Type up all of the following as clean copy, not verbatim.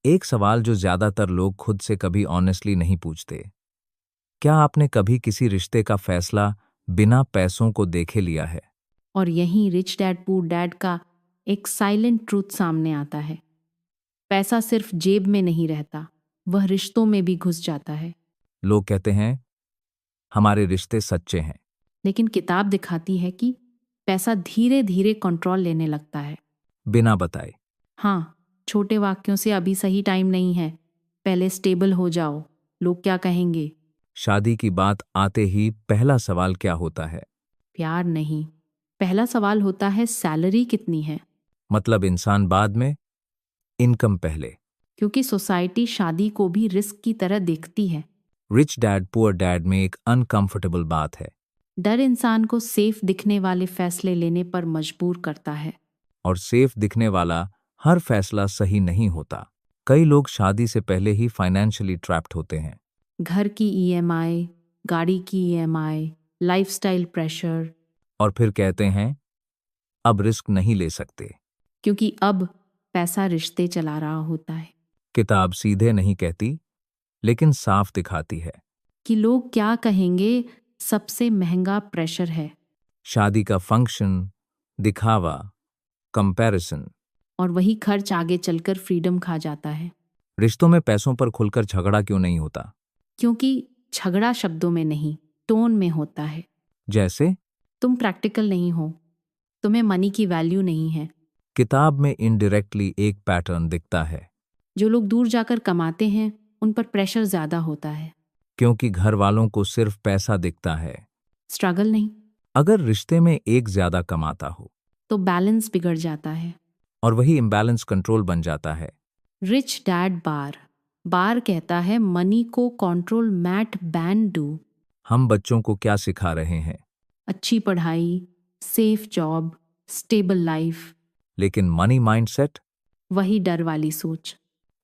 एक सवाल जो ज्यादातर लोग खुद से कभी ऑनेस्टली नहीं पूछते। क्या आपने कभी किसी रिश्ते का फैसला बिना पैसों को देखे लिया है? और यहीं रिच डैड पुअर डैड का एक साइलेंट ट्रूथ सामने आता है। पैसा सिर्फ जेब में नहीं रहता, वह रिश्तों में भी घुस जाता है। लोग कहते हैं हमारे रिश्ते सच्चे हैं। लेकिन किताब दिखाती है कि पैसा धीरे धीरे कंट्रोल लेने लगता है। बिना बताए। हाँ, छोटे वाक्यों से अभी सही टाइम नहीं है, पहले स्टेबल हो जाओ, लोग क्या कहेंगे। शादी की बात आते ही पहला सवाल क्या होता है? प्यार नहीं, पहला सवाल होता है सैलरी कितनी है। मतलब इंसान बाद में, इनकम पहले। क्योंकि सोसाइटी शादी को भी रिस्क की तरह देखती है। रिच डैड पुअर डैड में एक अनकंफर्टेबल बात है। डर इंसान को सेफ दिखने वाले फैसले लेने पर मजबूर करता है। और सेफ दिखने वाला हर फैसला सही नहीं होता। कई लोग शादी से पहले ही फाइनेंशियली ट्रैप्ड होते हैं। घर की ईएमआई, गाड़ी की ईएमआई, लाइफस्टाइल प्रेशर। और फिर कहते हैं अब रिस्क नहीं ले सकते। क्योंकि अब पैसा रिश्ते चला रहा होता है। किताब सीधे नहीं कहती, लेकिन साफ दिखाती है। कि लोग क्या कहेंगे सबसे महंगा प्रेशर है। शादी का फंक्शन, दिखावा, कंपैरिजन। और वही खर्च आगे चलकर फ्रीडम खा जाता है। रिश्तों में पैसों पर खुलकर झगड़ा क्यों नहीं होता? क्योंकि झगड़ा शब्दों में नहीं, टोन में होता है। जैसे तुम प्रैक्टिकल नहीं हो, तुम्हें मनी की वैल्यू नहीं है। किताब में इनडायरेक्टली एक पैटर्न दिखता है। जो लोग दूर जाकर कमाते हैं उन पर प्रेशर ज्यादा होता है। क्योंकि घर वालों को सिर्फ पैसा दिखता है, स्ट्रगल नहीं। अगर रिश्ते में एक ज्यादा कमाता हो तो बैलेंस बिगड़ जाता है। और वही इम्बैलेंस कंट्रोल बन जाता है। रिच डैड बार बार कहता है मनी को कंट्रोल मैट बैन डू। हम बच्चों को क्या सिखा रहे हैं? अच्छी पढ़ाई, सेफ जॉब, स्टेबल लाइफ। लेकिन मनी माइंडसेट? वही डर वाली सोच।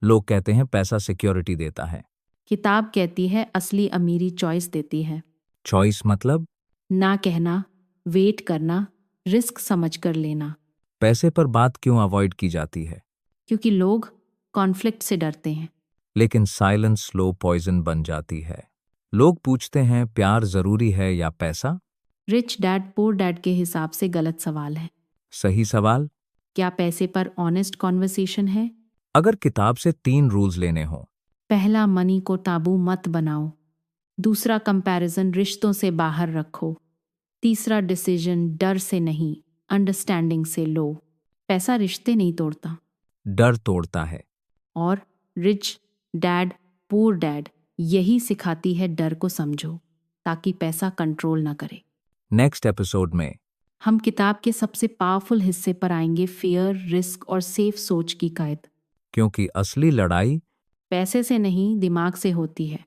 लोग कहते हैं पैसा सिक्योरिटी देता है। किताब कहती है असली अमीरी चॉइस देती है। चॉइस मतलब? ना कहना, वेट करना, रिस्क समझ कर लेना। पैसे पर बात क्यों अवॉइड की जाती है? क्योंकि लोग कॉन्फ्लिक्ट से डरते हैं। लेकिन साइलेंस स्लो पॉइजन बन जाती है। लोग पूछते हैं प्यार जरूरी है या पैसा? रिच डैड पुअर डैड के हिसाब से गलत सवाल है। सही सवाल? क्या पैसे पर ऑनेस्ट कॉन्वर्सेशन है? अगर किताब से 3 रूल्स लेने हों। पहला, मनी को ताबू मत बनाओ। दूसरा, कंपैरिजन रिश्तों से बाहर रखो। तीसरा, डिसीजन डर से नहीं, अंडरस्टैंडिंग से लो। पैसा रिश्ते नहीं तोड़ता। डर तोड़ता है। और रिच डैड पुअर डैड यही सिखाती है, डर को समझो ताकि पैसा कंट्रोल ना करे। नेक्स्ट एपिसोड में हम किताब के सबसे पावरफुल हिस्से पर आएंगे, फियर, रिस्क और सेफ सोच की कैद। क्योंकि असली लड़ाई पैसे से नहीं, दिमाग से होती है।